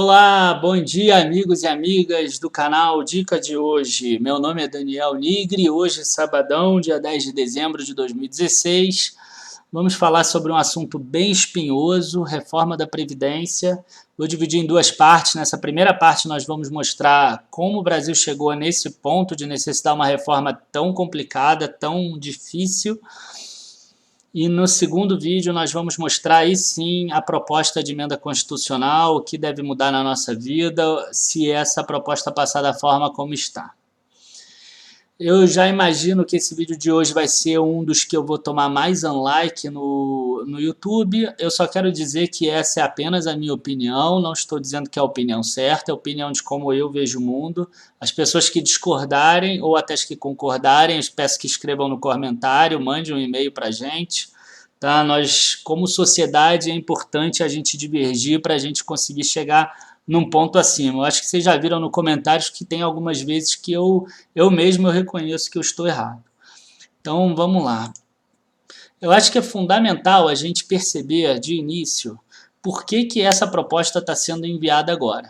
Olá, bom dia amigos e amigas do canal Dica de Hoje. Meu nome é Daniel Nigri, hoje sabadão, dia 10 de dezembro de 2016. Vamos falar sobre um assunto bem espinhoso, reforma da Previdência. Vou dividir em duas partes. Nessa primeira parte nós vamos mostrar como o Brasil chegou nesse ponto de necessitar uma reforma tão complicada, tão difícil. E no segundo vídeo nós vamos mostrar aí sim a proposta de emenda constitucional, o que deve mudar na nossa vida, se essa proposta passar da forma como está. Eu já imagino que esse vídeo de hoje vai ser um dos que eu vou tomar mais unlike no YouTube. Eu só quero dizer que essa é apenas a minha opinião, não estou dizendo que é a opinião certa, é a opinião de como eu vejo o mundo. As pessoas que discordarem ou até as que concordarem, eu peço que escrevam no comentário, mandem um e-mail para a gente. Tá? Nós, como sociedade, é importante a gente divergir para a gente conseguir chegar num ponto acima. Eu acho que vocês já viram no comentários que tem algumas vezes que eu mesmo reconheço que eu estou errado. Então vamos lá. Eu acho que é fundamental a gente perceber de início por que essa proposta está sendo enviada agora.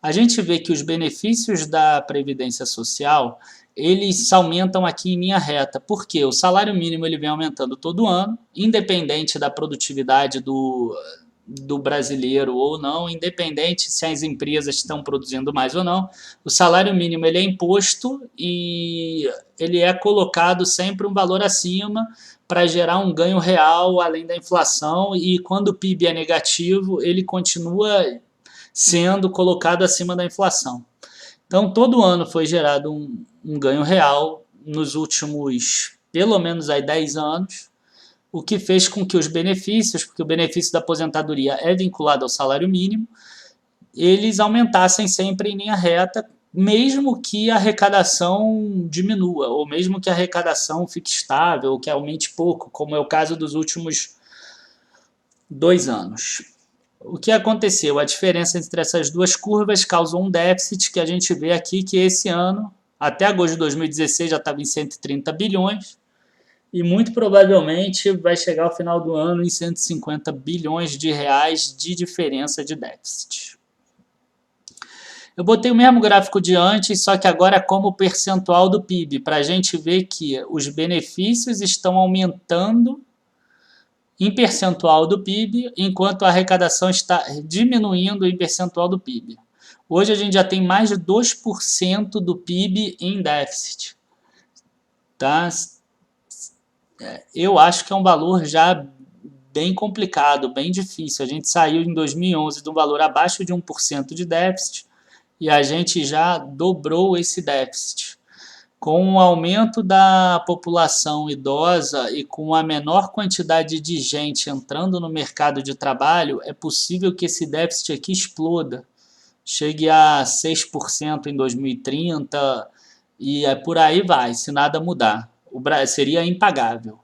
A gente vê que os benefícios da Previdência Social eles aumentam aqui em linha reta, porque o salário mínimo ele vem aumentando todo ano, independente da produtividade do brasileiro ou não, independente se as empresas estão produzindo mais ou não, o salário mínimo ele é imposto e ele é colocado sempre um valor acima para gerar um ganho real além da inflação, e quando o PIB é negativo, ele continua sendo colocado acima da inflação. Então, todo ano foi gerado um ganho real nos últimos, pelo menos, aí 10 anos, o que fez com que os benefícios, porque o benefício da aposentadoria é vinculado ao salário mínimo, eles aumentassem sempre em linha reta, mesmo que a arrecadação diminua, ou mesmo que a arrecadação fique estável, ou que aumente pouco, como é o caso dos últimos 2 anos. O que aconteceu? A diferença entre essas duas curvas causou um déficit que a gente vê aqui que esse ano, até agosto de 2016, já estava em 130 bilhões e muito provavelmente vai chegar ao final do ano em 150 bilhões de reais de diferença de déficit. Eu botei o mesmo gráfico de antes, só que agora como percentual do PIB, para a gente ver que os benefícios estão aumentando em percentual do PIB, enquanto a arrecadação está diminuindo em percentual do PIB. Hoje a gente já tem mais de 2% do PIB em déficit. Tá? Eu acho que é um valor já bem complicado, bem difícil. A gente saiu em 2011 de um valor abaixo de 1% de déficit e a gente já dobrou esse déficit. Com o aumento da população idosa e com a menor quantidade de gente entrando no mercado de trabalho, é possível que esse déficit aqui exploda, chegue a 6% em 2030 e por aí vai, se nada mudar. Seria impagável.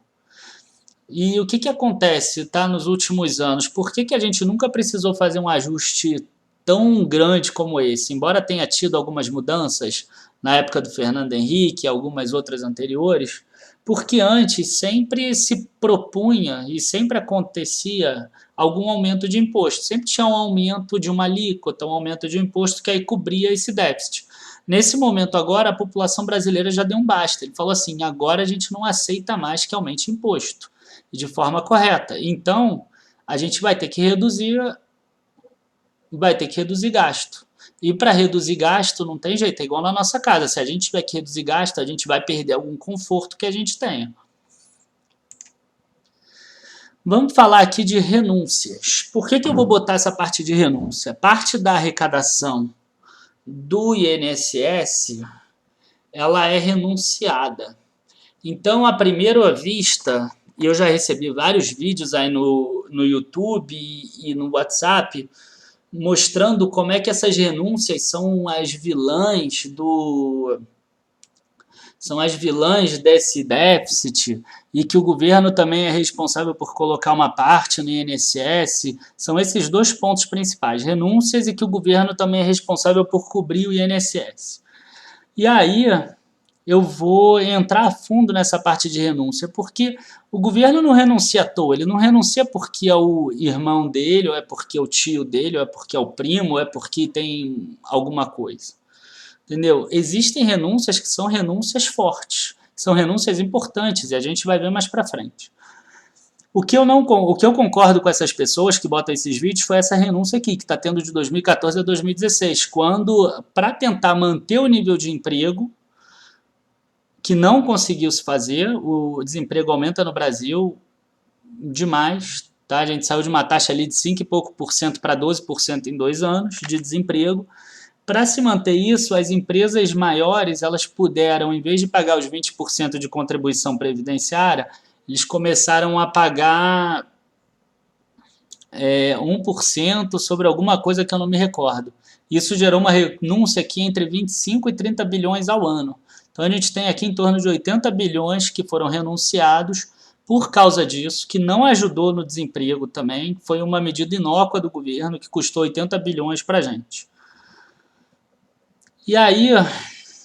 E o que acontece nos últimos anos? Por que a gente nunca precisou fazer um ajuste tão grande como esse? Embora tenha tido algumas mudanças na época do Fernando Henrique e algumas outras anteriores, porque antes sempre se propunha e sempre acontecia algum aumento de imposto. Sempre tinha um aumento de uma alíquota, um aumento de imposto que aí cobria esse déficit. Nesse momento agora, a população brasileira já deu um basta. Ele falou assim, agora a gente não aceita mais que aumente imposto, e de forma correta. Então, a gente vai ter que reduzir gasto. E para reduzir gasto não tem jeito, é igual na nossa casa. Se a gente tiver que reduzir gasto, a gente vai perder algum conforto que a gente tenha. Vamos falar aqui de renúncias. Por que eu vou botar essa parte de renúncia? Parte da arrecadação do INSS, ela é renunciada. Então, à primeira vista, e eu já recebi vários vídeos aí no YouTube e no WhatsApp, mostrando como é que essas renúncias são as vilãs desse déficit e que o governo também é responsável por colocar uma parte no INSS. São esses dois pontos principais, renúncias e que o governo também é responsável por cobrir o INSS. E aí eu vou entrar a fundo nessa parte de renúncia, porque o governo não renuncia à toa, ele não renuncia porque é o irmão dele, ou é porque é o tio dele, ou é porque é o primo, ou é porque tem alguma coisa. Entendeu? Existem renúncias que são renúncias fortes, são renúncias importantes, e a gente vai ver mais para frente. O que eu concordo com essas pessoas que botam esses vídeos foi essa renúncia aqui, que está tendo de 2014 a 2016, quando, para tentar manter o nível de emprego, que não conseguiu se fazer, o desemprego aumenta no Brasil demais, tá? A gente saiu de uma taxa ali de 5 e pouco por cento para 12% em 2 anos de desemprego. Para se manter isso, as empresas maiores, elas puderam, em vez de pagar os 20% de contribuição previdenciária, eles começaram a pagar 1% sobre alguma coisa que eu não me recordo. Isso gerou uma renúncia aqui entre 25 e 30 bilhões ao ano. Então a gente tem aqui em torno de 80 bilhões que foram renunciados por causa disso, que não ajudou no desemprego também. Foi uma medida inócua do governo que custou 80 bilhões para a gente. E aí,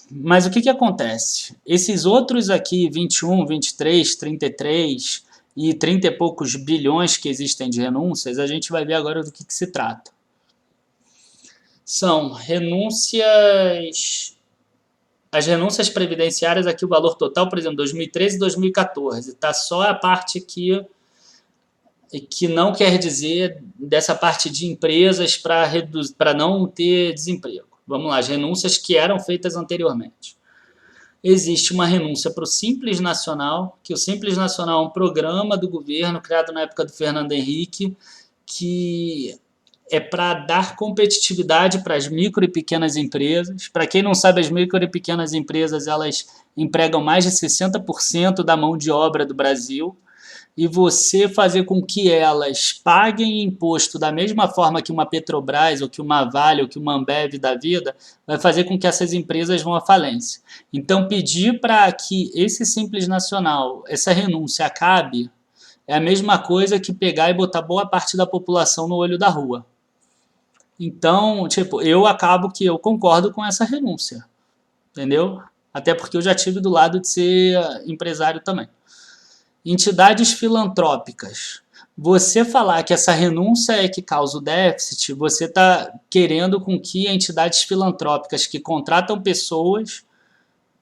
mas o que, que acontece? Esses outros aqui, 21, 23, 33 e 30 e poucos bilhões que existem de renúncias, a gente vai ver agora do que se trata. São renúncias... As renúncias previdenciárias, aqui o valor total, por exemplo, 2013 e 2014, está só a parte aqui que não quer dizer dessa parte de empresas para não ter desemprego. Vamos lá, as renúncias que eram feitas anteriormente. Existe uma renúncia para o Simples Nacional, que o Simples Nacional é um programa do governo criado na época do Fernando Henrique, que é para dar competitividade para as micro e pequenas empresas. Para quem não sabe, as micro e pequenas empresas, elas empregam mais de 60% da mão de obra do Brasil, e você fazer com que elas paguem imposto da mesma forma que uma Petrobras, ou que uma Vale, ou que uma Ambev da vida, vai fazer com que essas empresas vão à falência. Então, pedir para que esse Simples Nacional, essa renúncia acabe, é a mesma coisa que pegar e botar boa parte da população no olho da rua. Então, tipo, eu concordo com essa renúncia, entendeu? Até porque eu já tive do lado de ser empresário também. Entidades filantrópicas. Você falar que essa renúncia é que causa o déficit, você está querendo com que entidades filantrópicas que contratam pessoas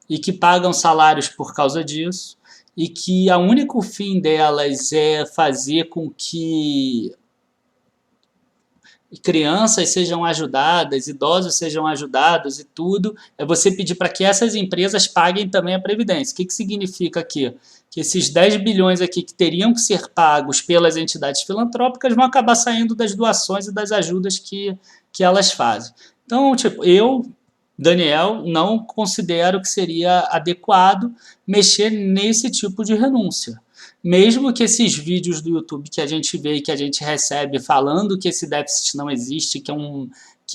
e que pagam salários por causa disso, e que o único fim delas é fazer com que crianças sejam ajudadas, idosos sejam ajudados e tudo, é você pedir para que essas empresas paguem também a Previdência. O que significa aqui? Que esses 10 bilhões aqui que teriam que ser pagos pelas entidades filantrópicas vão acabar saindo das doações e das ajudas que elas fazem. Então, tipo, eu, Daniel, não considero que seria adequado mexer nesse tipo de renúncia. Mesmo que esses vídeos do YouTube que a gente vê e que a gente recebe falando que esse déficit não existe, que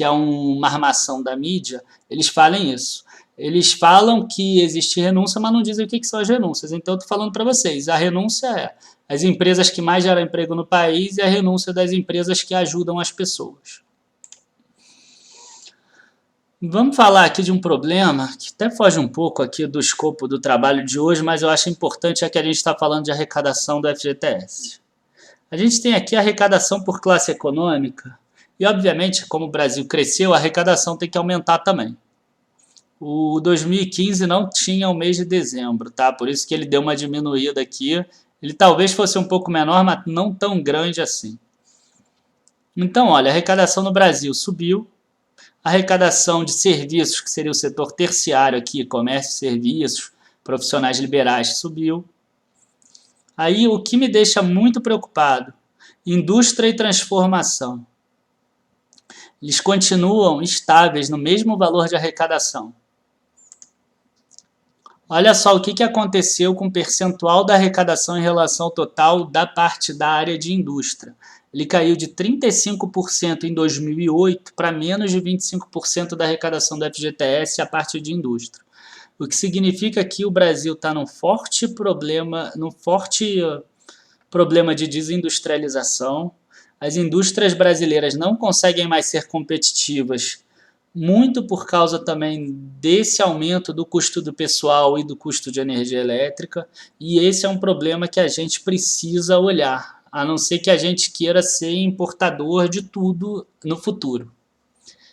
é uma armação da mídia, eles falem isso. Eles falam que existe renúncia, mas não dizem o que são as renúncias. Então, eu estou falando para vocês, a renúncia é as empresas que mais geram emprego no país e a renúncia das empresas que ajudam as pessoas. Vamos falar aqui de um problema que até foge um pouco aqui do escopo do trabalho de hoje, mas eu acho importante, é que a gente está falando de arrecadação do FGTS. A gente tem aqui a arrecadação por classe econômica e, obviamente, como o Brasil cresceu, a arrecadação tem que aumentar também. O 2015 não tinha o mês de dezembro, tá? Por isso que ele deu uma diminuída aqui. Ele talvez fosse um pouco menor, mas não tão grande assim. Então, olha, a arrecadação no Brasil subiu. A arrecadação de serviços, que seria o setor terciário aqui, comércio, serviços, profissionais liberais, subiu. Aí o que me deixa muito preocupado, indústria e transformação. Eles continuam estáveis no mesmo valor de arrecadação. Olha só o que aconteceu com o percentual da arrecadação em relação ao total da parte da área de indústria. Ele caiu de 35% em 2008 para menos de 25% da arrecadação do FGTS a parte de indústria. O que significa que o Brasil está num forte problema de desindustrialização. As indústrias brasileiras não conseguem mais ser competitivas muito por causa também desse aumento do custo do pessoal e do custo de energia elétrica, e esse é um problema que a gente precisa olhar, a não ser que a gente queira ser importador de tudo no futuro.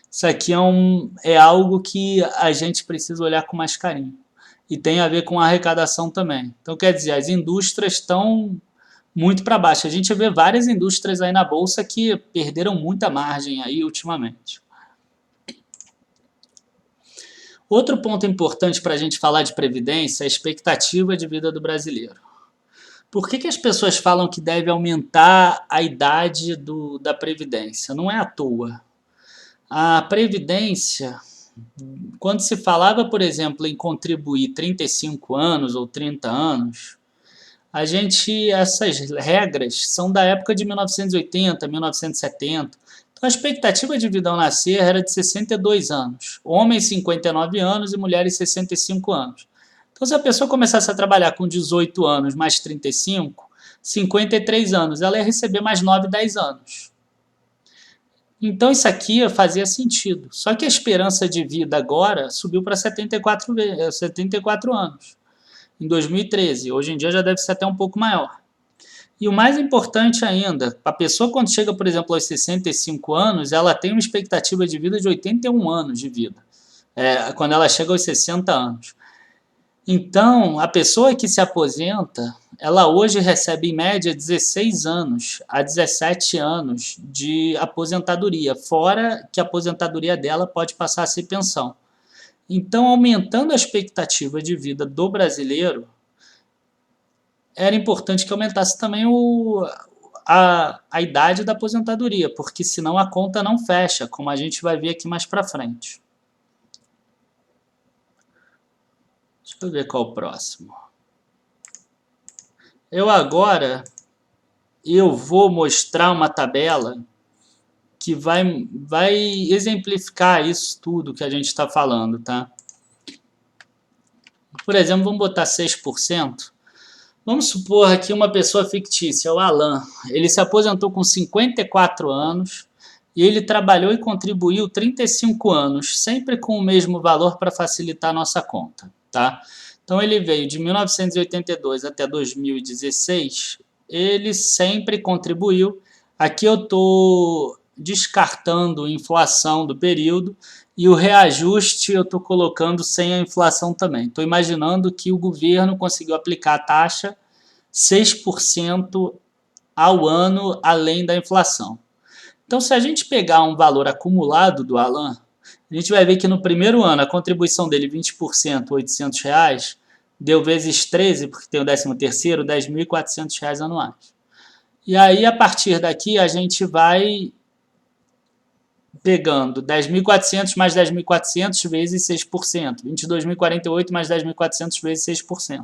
Isso aqui é algo que a gente precisa olhar com mais carinho. E tem a ver com a arrecadação também. Então, quer dizer, as indústrias estão muito para baixo. A gente vê várias indústrias aí na Bolsa que perderam muita margem aí ultimamente. Outro ponto importante para a gente falar de previdência é a expectativa de vida do brasileiro. Por que as pessoas falam que deve aumentar a idade da previdência? Não é à toa. A previdência, quando se falava, por exemplo, em contribuir 35 anos ou 30 anos, essas regras são da época de 1980, 1970. Então a expectativa de vida ao nascer era de 62 anos, homens 59 anos e mulheres 65 anos. Então se a pessoa começasse a trabalhar com 18 anos mais 35, 53 anos, ela ia receber mais 9, 10 anos. Então isso aqui fazia sentido. Só que a esperança de vida agora subiu para 74 anos, em 2013. Hoje em dia já deve ser até um pouco maior. E o mais importante ainda, a pessoa quando chega, por exemplo, aos 65 anos, ela tem uma expectativa de vida de 81 anos de vida, quando ela chega aos 60 anos. Então, a pessoa que se aposenta, ela hoje recebe em média 16 anos a 17 anos de aposentadoria, fora que a aposentadoria dela pode passar a ser pensão. Então, aumentando a expectativa de vida do brasileiro, era importante que aumentasse também a idade da aposentadoria, porque senão a conta não fecha, como a gente vai ver aqui mais para frente. Deixa eu ver qual o próximo. Eu vou mostrar uma tabela que vai exemplificar isso tudo que a gente está falando, tá? Por exemplo, vamos botar 6%. Vamos supor aqui uma pessoa fictícia, o Alan. Ele se aposentou com 54 anos e ele trabalhou e contribuiu 35 anos, sempre com o mesmo valor para facilitar a nossa conta, tá? Então ele veio de 1982 até 2016, ele sempre contribuiu. Aqui eu estou descartando a inflação do período e o reajuste eu estou colocando sem a inflação também. Estou imaginando que o governo conseguiu aplicar a taxa 6% ao ano além da inflação. Então, se a gente pegar um valor acumulado do Alan, a gente vai ver que no primeiro ano a contribuição dele, 20%, R$800, deu vezes 13, porque tem o 13º, R$10.400 anuais. E aí, a partir daqui, a gente vai pegando 10.400 mais 10.400 vezes 6%, 22.048 mais 10.400 vezes 6%.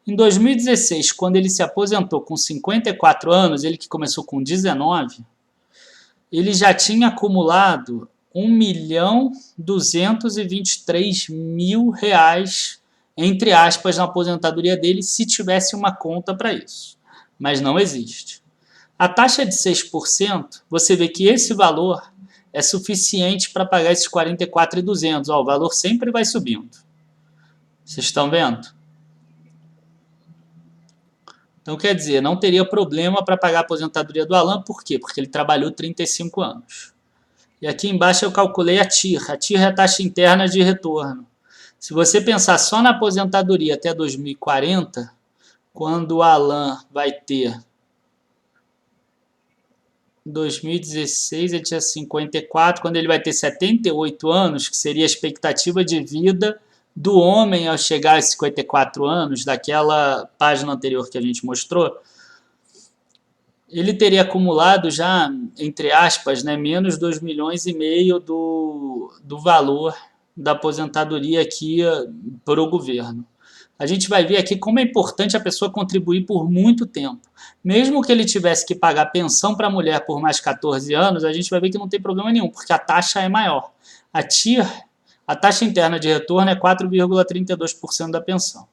Em 2016, quando ele se aposentou com 54 anos, ele que começou com 19, ele já tinha acumulado R$1.223.000, entre aspas, na aposentadoria dele, se tivesse uma conta para isso. Mas não existe. A taxa de 6%, você vê que esse valor é suficiente para pagar esses 44.200. O valor sempre vai subindo. Vocês estão vendo? Então, quer dizer, não teria problema para pagar a aposentadoria do Alan, por quê? Porque ele trabalhou 35 anos. E aqui embaixo eu calculei a TIR. A TIR é a taxa interna de retorno. Se você pensar só na aposentadoria até 2040, quando o Alan vai ter 2016, ele tinha 54, quando ele vai ter 78 anos, que seria a expectativa de vida do homem ao chegar a 54 anos, daquela página anterior que a gente mostrou, ele teria acumulado já, entre aspas, né, menos 2,5 milhões do valor da aposentadoria aqui para o governo. A gente vai ver aqui como é importante a pessoa contribuir por muito tempo. Mesmo que ele tivesse que pagar pensão para a mulher por mais 14 anos, a gente vai ver que não tem problema nenhum, porque a taxa é maior. A TIR, a taxa interna de retorno, é 4,32% da pensão.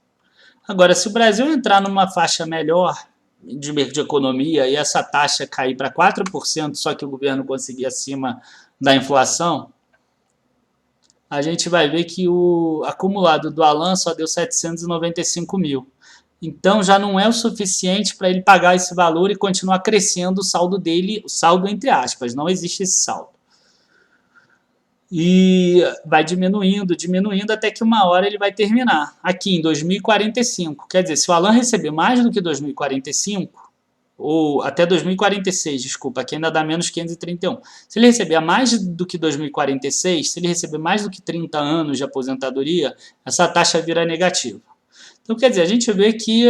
Agora, se o Brasil entrar numa faixa melhor de economia e essa taxa cair para 4%, só que o governo conseguir acima da inflação, a gente vai ver que o acumulado do Alan só deu 795 mil. Então já não é o suficiente para ele pagar esse valor e continuar crescendo o saldo dele, o saldo entre aspas, não existe esse saldo. E vai diminuindo, diminuindo até que uma hora ele vai terminar. Aqui em 2045, quer dizer, se o Alan receber mais do que 2045, ou até 2046, desculpa, que ainda dá menos 531. Se ele receber mais do que 2046, se ele receber mais do que 30 anos de aposentadoria, essa taxa vira negativa. Então, quer dizer, a gente vê que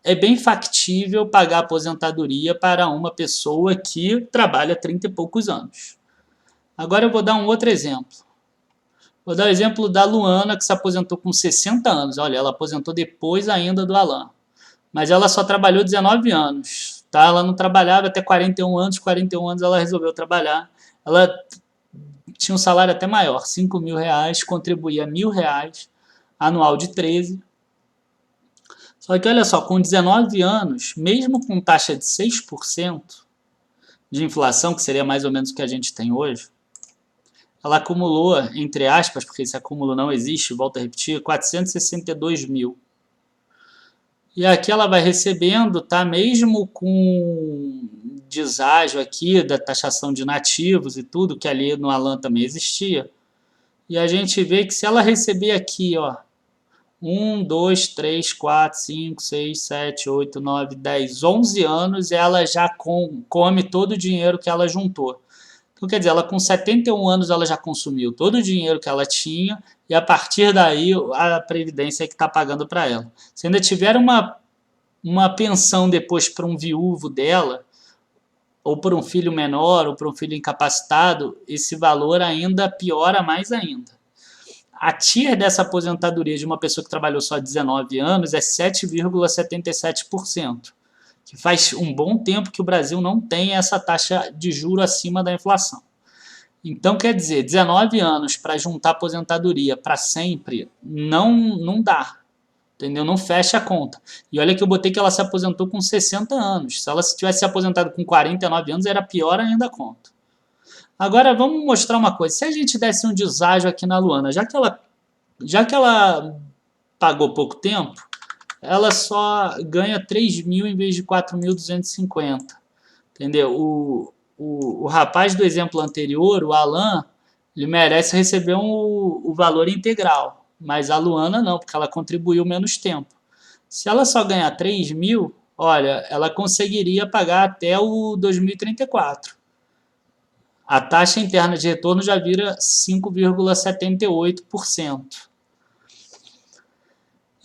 é bem factível pagar aposentadoria para uma pessoa que trabalha 30 e poucos anos. Agora eu vou dar um outro exemplo. Vou dar o exemplo da Luana, que se aposentou com 60 anos. Olha, ela aposentou depois ainda do Alan. Mas ela só trabalhou 19 anos. Tá? Ela não trabalhava até 41 anos. 41 anos ela resolveu trabalhar. Ela tinha um salário até maior, 5 mil reais, contribuía R$1.000, anual de 13. Só que olha só, com 19 anos, mesmo com taxa de 6% de inflação, que seria mais ou menos o que a gente tem hoje, ela acumulou, entre aspas, porque esse acúmulo não existe, volto a repetir, 462 mil. E aqui ela vai recebendo, tá? Mesmo com deságio aqui da taxação de nativos e tudo, que ali no Alan também existia. E a gente vê que se ela receber aqui, ó, 1, 2, 3, 4, 5, 6, 7, 8, 9, 10, 11 anos, ela já come todo o dinheiro que ela juntou. Então, quer dizer, ela com 71 anos ela já consumiu todo o dinheiro que ela tinha e a partir daí a Previdência é que está pagando para ela. Se ainda tiver uma pensão depois para um viúvo dela, ou para um filho menor, ou para um filho incapacitado, esse valor ainda piora mais ainda. A TIR dessa aposentadoria de uma pessoa que trabalhou só 19 anos é 7,77%. Que faz um bom tempo que o Brasil não tem essa taxa de juro acima da inflação. Então, quer dizer, 19 anos para juntar aposentadoria para sempre não dá, entendeu? Não fecha a conta. E olha que eu botei que ela se aposentou com 60 anos. Se ela tivesse se aposentado com 49 anos, era pior ainda a conta. Agora, vamos mostrar uma coisa. Se a gente desse um deságio aqui na Luana, já que ela pagou pouco tempo, ela só ganha 3 mil em vez de 4.250. Entendeu? O rapaz do exemplo anterior, o Alan, ele merece receber o valor integral. Mas a Luana não, porque ela contribuiu menos tempo. Se ela só ganhar 3 mil, olha, ela conseguiria pagar até o 2034. A taxa interna de retorno já vira 5,78%.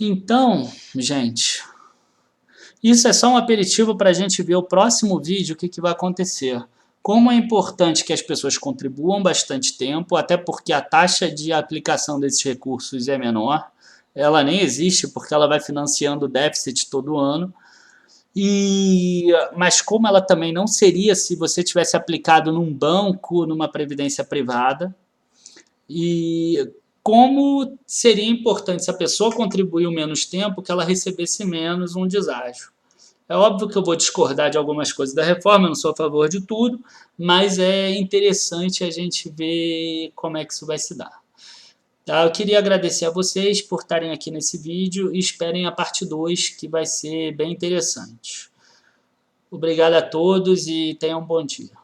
Então, gente, isso é só um aperitivo para a gente ver o próximo vídeo, o que vai acontecer. Como é importante que as pessoas contribuam bastante tempo, até porque a taxa de aplicação desses recursos é menor. Ela nem existe porque ela vai financiando o déficit todo ano. Mas como ela também não seria se você tivesse aplicado num banco, numa previdência privada, e como seria importante se a pessoa contribuiu menos tempo que ela recebesse menos um deságio. É óbvio que eu vou discordar de algumas coisas da reforma, eu não sou a favor de tudo, mas é interessante a gente ver como é que isso vai se dar. Tá? Eu queria agradecer a vocês por estarem aqui nesse vídeo e esperem a parte 2, que vai ser bem interessante. Obrigado a todos e tenham um bom dia.